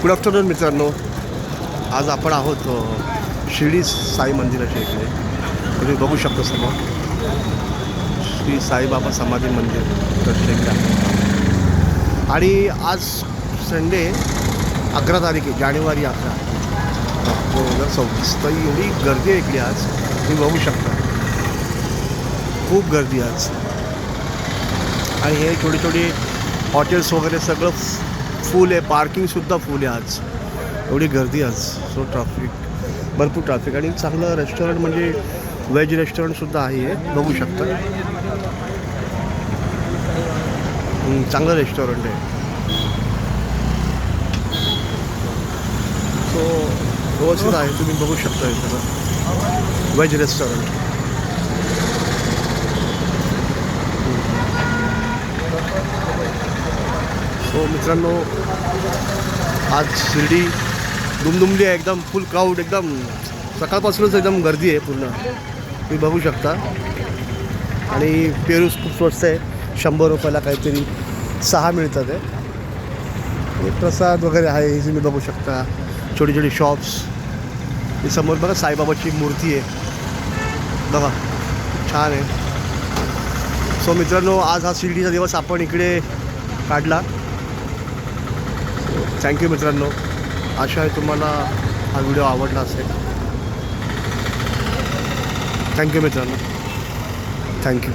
Good afternoon मित्रांनो. आज आपण आहोत शिर्डी साई मंदिराच्या इकडे. तुम्ही बघू शकता समोर श्री साईबाबा समाधी मंदिर दर्शनला. आणि आज संडे 11 तारीख आहे, जानेवारी 11, 2024. तर एवढी गर्दी आहे इकडे आज, तुम्ही बघू शकता. खूप गर्दी आज. आणि हे छोटे छोटे हॉटेल्स वगैरे सगळं फुल आहे. पार्किंगसुद्धा फुल आहे आज. एवढी गर्दी आज. सो भरपूर ट्रॅफिक. आणि चांगलं रेस्टॉरंट म्हणजे व्हेज रेस्टॉरंटसुद्धा आहे, बघू शकता. चांगलं रेस्टॉरंट आहे. सो व्यवस्थित आहे, तुम्ही बघू शकता. हे सगळं व्हेज रेस्टॉरंट. सो मित्रांनो, आज शिर्डी दुमदुमली आहे एकदम. फुल क्राऊड, एकदम सकाळपासूनच एकदम गर्दी आहे पूर्ण, तुम्ही बघू शकता. आणि पेरूस खूप स्वस्त आहे, 100 रुपयाला काहीतरी 6 मिळतात आहे. आणि प्रसाद वगैरे आहे, हे तुम्ही बघू शकता. छोटी छोटी शॉप्स. हे समोर बघा साईबाबाची मूर्ती आहे, बघा छान आहे. सो मित्रांनो, आज हा शिर्डीचा दिवस आपण इकडे काढला. थँक्यू मित्रांनो. आशा आहे तुम्हाला हा व्हिडिओ आवडला असेल. थँक्यू मित्रांनो, थँक्यू.